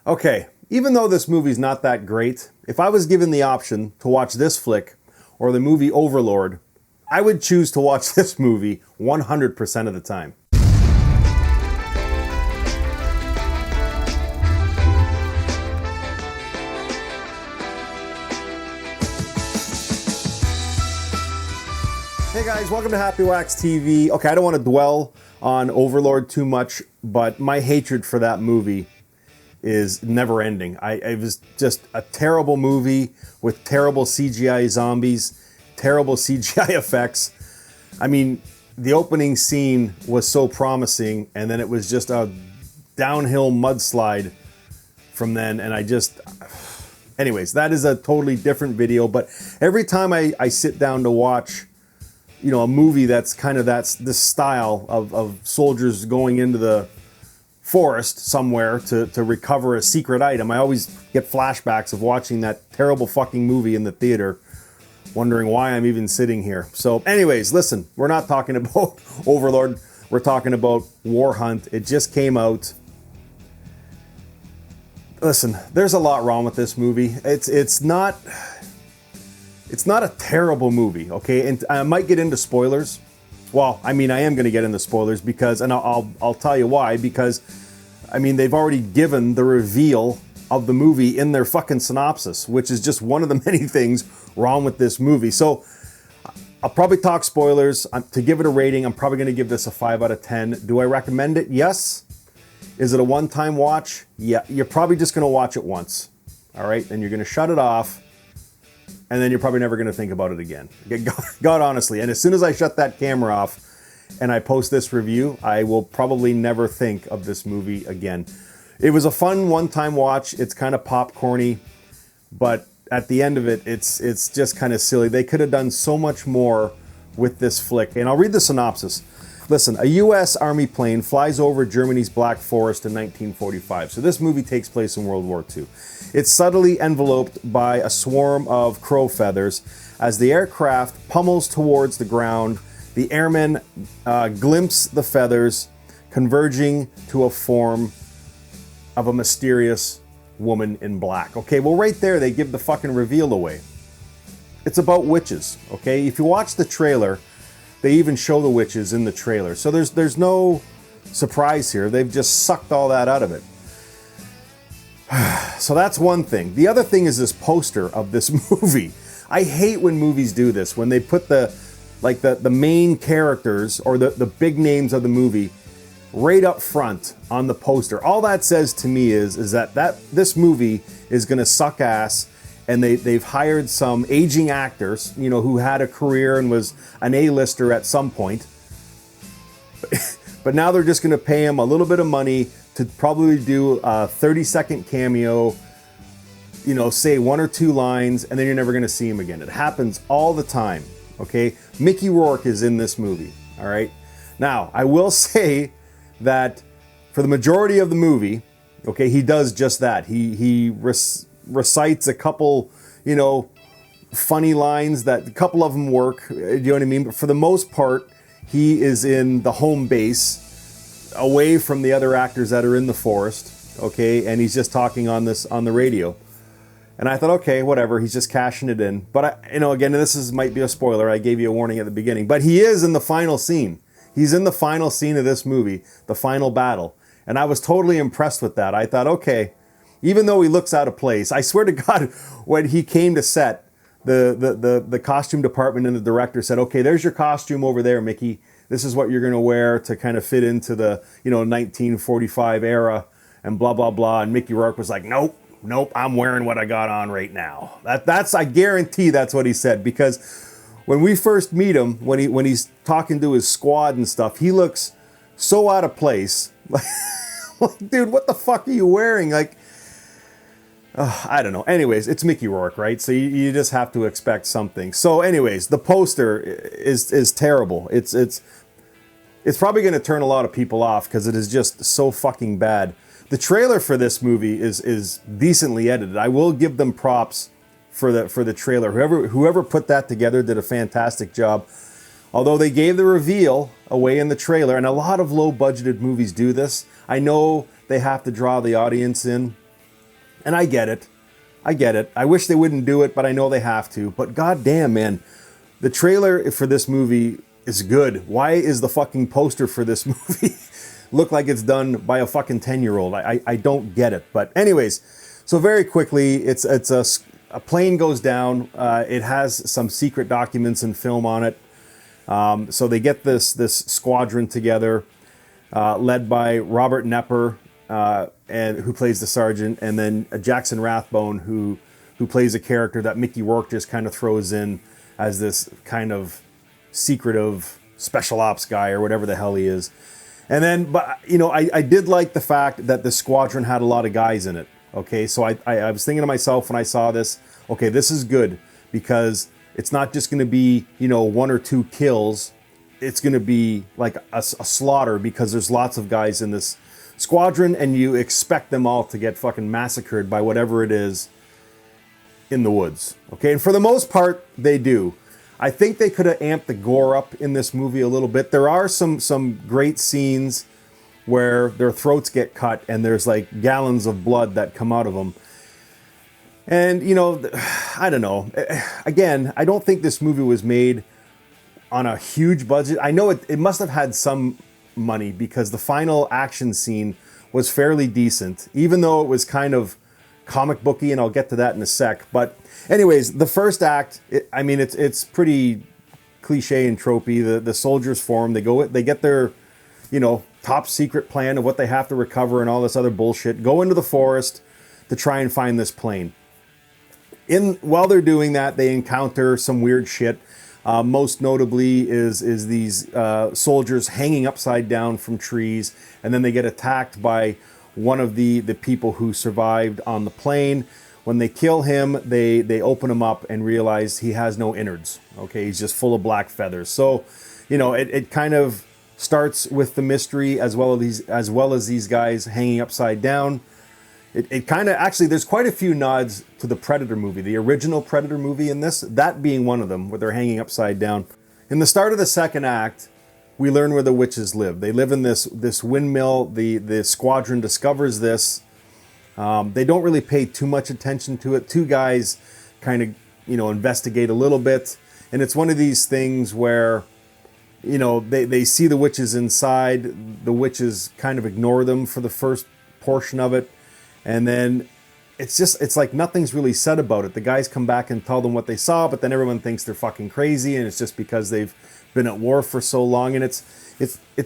Okay, even though this movie's not that great, if I was given the option to watch this flick or the movie Overlord, I would choose to watch this movie 100% of the time. Hey guys, welcome to Happywax TV. Okay, I don't want to dwell on Overlord too much, but my hatred for that movie is never ending. It was just a terrible movie with terrible CGI zombies, terrible CGI effects. I mean, the opening scene was so promising, and then it was just a downhill mudslide from then, and anyways, that is a totally different video, but every time I sit down to watch, you know, a movie that's kind of this style of soldiers going into the forest somewhere to recover a secret item, I always get flashbacks of watching that terrible fucking movie in the theater, wondering why I'm even sitting here. So anyways, listen, we're not talking about Overlord, we're talking about Warhunt. It just came out. Listen, there's a lot wrong with this movie. It's not a terrible movie, okay? And I might get into spoilers. Well, I mean, I am going to get into spoilers because, and I'll tell you why, because, I mean, they've already given the reveal of the movie in their fucking synopsis, which is just one of the many things wrong with this movie. So I'll probably talk spoilers. To give it a rating, I'm probably going to give this a 5 out of 10. Do I recommend it? Yes. Is it a one-time watch? Yeah. You're probably just going to watch it once, all right? Then you're going to shut it off, and then you're probably never going to think about it again. God, honestly. And as soon as I shut that camera off and I post this review, I will probably never think of this movie again. It was a fun one-time watch. It's kind of popcorny, but at the end of it, it's just kind of silly. They could have done so much more with this flick. And I'll read the synopsis. Listen, a U.S. Army plane flies over Germany's Black Forest in 1945. So this movie takes place in World War II. It's subtly enveloped by a swarm of crow feathers. As the aircraft pummels towards the ground, the airmen glimpse the feathers converging to a form of a mysterious woman in black. Okay, well right there they give the fucking reveal away. It's about witches, okay? If you watch the trailer, they even show the witches in the trailer. So there's no surprise here. They've just sucked all that out of it. So that's one thing. The other thing is this poster of this movie. I hate when movies do this, when they put the main characters or the big names of the movie right up front on the poster. All that says to me is that this movie is gonna suck ass, and they've hired some aging actors, you know, who had a career and was an A-lister at some point. But now they're just gonna pay him a little bit of money to probably do a 30-second cameo, you know, say one or two lines, and then you're never gonna see him again. It happens all the time, okay? Mickey Rourke is in this movie, all right? Now, I will say that for the majority of the movie, okay, he does just that. He recites a couple, you know, funny lines that a couple of them work, you know what I mean? But for the most part, he is in the home base, away from the other actors that are in the forest, okay? And he's just talking on the radio. And I thought, okay, whatever, he's just cashing it in. But you know, again, might be a spoiler. I gave you a warning at the beginning, but he is in the final scene. He's in the final scene of this movie, the final battle. And I was totally impressed with that. I thought, okay, even though he looks out of place, I swear to God, when he came to set, the costume department and the director said, okay, there's your costume over there, Mickey. This is what you're going to wear to kind of fit into the, you know, 1945 era and blah, blah, blah. And Mickey Rourke was like, nope, I'm wearing what I got on right now. I guarantee that's what he said, because when we first meet him, when he's talking to his squad and stuff, he looks so out of place. Like, dude, what the fuck are you wearing? Like, I don't know. Anyways, it's Mickey Rourke, right? So you just have to expect something. So anyways, the poster is terrible. It's probably going to turn a lot of people off because it is just so fucking bad. The trailer for this movie is decently edited. I will give them props for the trailer. Whoever put that together did a fantastic job. Although they gave the reveal away in the trailer, and a lot of low-budgeted movies do this. I know they have to draw the audience in, And I get it. I get it. I wish they wouldn't do it, but I know they have to. But goddamn, man, the trailer for this movie is good. Why is the fucking poster for this movie look like it's done by a fucking 10-year-old? I don't get it. But anyways, so very quickly, it's a plane goes down. It has some secret documents and film on it. So they get this squadron together, led by Robert Knepper, and who plays the sergeant, and then Jackson Rathbone, who plays a character that Mickey Rourke just kind of throws in as this kind of secretive special ops guy or whatever the hell he is. And then, but you know, I did like the fact that the squadron had a lot of guys in it. Okay, so I was thinking to myself when I saw this, okay, this is good because it's not just going to be, you know, 1 or 2 kills. It's going to be like a slaughter because there's lots of guys in this squadron and you expect them all to get fucking massacred by whatever it is in the woods. Okay, and for the most part, they do. I think they could have amped the gore up in this movie a little bit. There are some great scenes where their throats get cut and there's like gallons of blood that come out of them. And, you know, I don't know. Again, I don't think this movie was made on a huge budget. I know it must have had some money because the final action scene was fairly decent, even though it was kind of comic booky, and I'll get to that in a sec. But anyways, the first act, it's pretty cliche and tropey. The soldiers form, they get their, you know, top secret plan of what they have to recover and all this other bullshit, go into the forest to try and find this plane. While they're doing that, they encounter some weird shit. Most notably is these soldiers hanging upside down from trees, and then they get attacked by one of the people who survived on the plane. When they kill him, they open him up and realize he has no innards. Okay, he's just full of black feathers. So, you know, it kind of starts with the mystery as well as these guys hanging upside down. It kind of, actually, there's quite a few nods to the Predator movie, the original Predator movie in this, that being one of them, where they're hanging upside down. In the start of the second act, we learn where the witches live. They live in this windmill. The squadron discovers this. They don't really pay too much attention to it. 2 guys kind of, you know, investigate a little bit. And it's one of these things where, you know, they see the witches inside. The witches kind of ignore them for the first portion of it. And then it's like nothing's really said about it. The guys come back and tell them what they saw, but then everyone thinks they're fucking crazy, and it's just because they've been at war for so long. And it's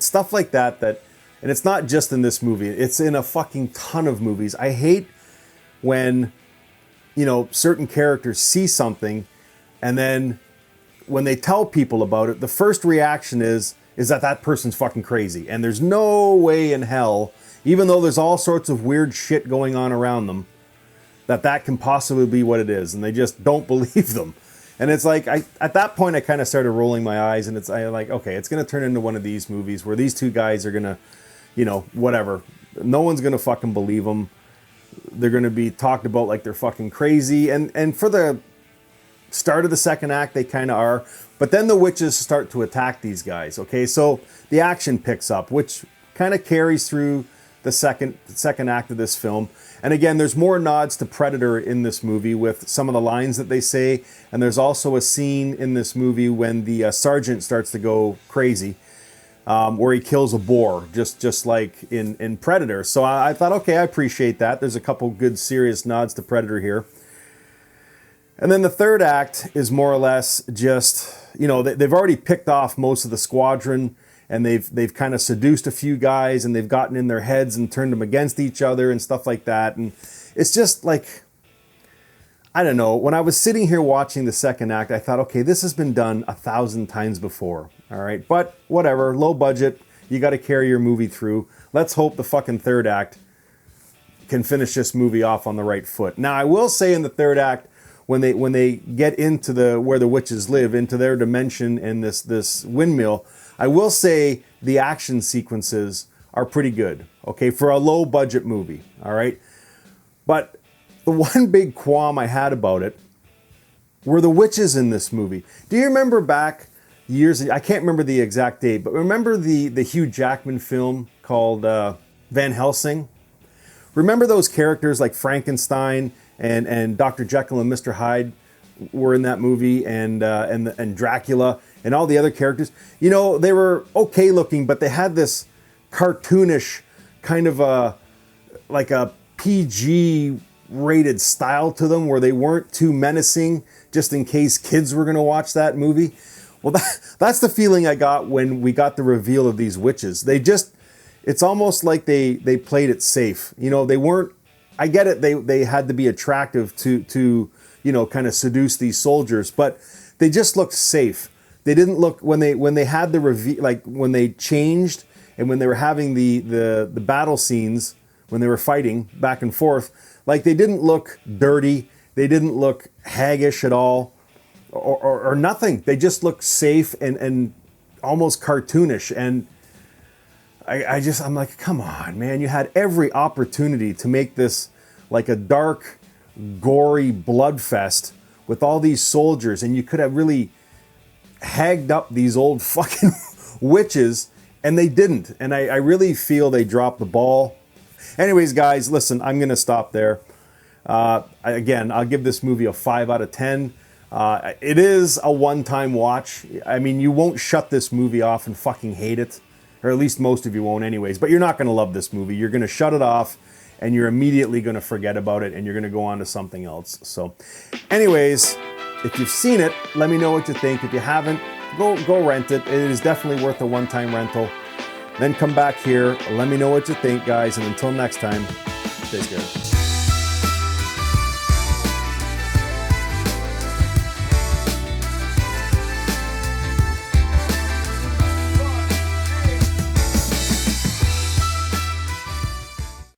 stuff like that, and it's not just in this movie. It's in a fucking ton of movies. I hate when, you know, certain characters see something, and then when they tell people about it, the first reaction is that person's fucking crazy. And there's no way in hell, even though there's all sorts of weird shit going on around them, that can possibly be what it is. And they just don't believe them. And it's like, at that point, I kind of started rolling my eyes, and I like, okay, it's going to turn into one of these movies where these 2 guys are going to, you know, whatever. No one's going to fucking believe them. They're going to be talked about like they're fucking crazy. And for the start of the second act, they kind of are. But then the witches start to attack these guys, okay? So the action picks up, which kind of carries through the second act of this film. And again, there's more nods to Predator in this movie with some of the lines that they say. And there's also a scene in this movie when the sergeant starts to go crazy, where he kills a boar, just like in Predator. So I thought, okay, I appreciate that. There's a couple good serious nods to Predator here. And then the third act is more or less just, you know, they've already picked off most of the squadron, and they've kind of seduced a few guys, and they've gotten in their heads and turned them against each other and stuff like that. And it's just like, I don't know. When I was sitting here watching the second act, I thought, okay, this has been done 1,000 times before. All right, but whatever, low budget. You got to carry your movie through. Let's hope the fucking third act can finish this movie off on the right foot. Now, I will say in the third act, when they get into where the witches live, into their dimension in this windmill, I will say the action sequences are pretty good, okay, for a low budget movie, all right? But the one big qualm I had about it were the witches in this movie. Do you remember back years, I can't remember the exact date, but remember the Hugh Jackman film called Van Helsing? remember those characters like Frankenstein and Dr. Jekyll and Mr. Hyde were in that movie, and Dracula and all the other characters. You know, they were okay looking, but they had this cartoonish kind of like a PG rated style to them, where they weren't too menacing, just in case kids were going to watch that movie. Well, that's the feeling I got when we got the reveal of these witches. It's almost like they played it safe. You know, they weren't, I get it, they had to be attractive to you know, kind of seduce these soldiers, but they just looked safe. They didn't look, when they had the reveal, like when they changed and when they were having the battle scenes, when they were fighting back and forth, like they didn't look dirty, they didn't look haggish at all, or nothing. They just looked safe and almost cartoonish. And I'm like, come on, man, you had every opportunity to make this like a dark, gory bloodfest with all these soldiers, and you could have really hagged up these old fucking witches, and they didn't. And I really feel they dropped the ball. Anyways, guys, listen, I'm gonna stop there. Again, I'll give this movie a 5 out of 10. It is a one-time watch. I mean, you won't shut this movie off and fucking hate it, or at least most of you won't anyways, but you're not gonna love this movie. You're gonna shut it off and you're immediately gonna forget about it, and you're gonna go on to something else. So anyways, if you've seen it, let me know what you think. If you haven't, go rent it. It is definitely worth a one-time rental. Then come back here, let me know what you think, guys, and until next time, stay good.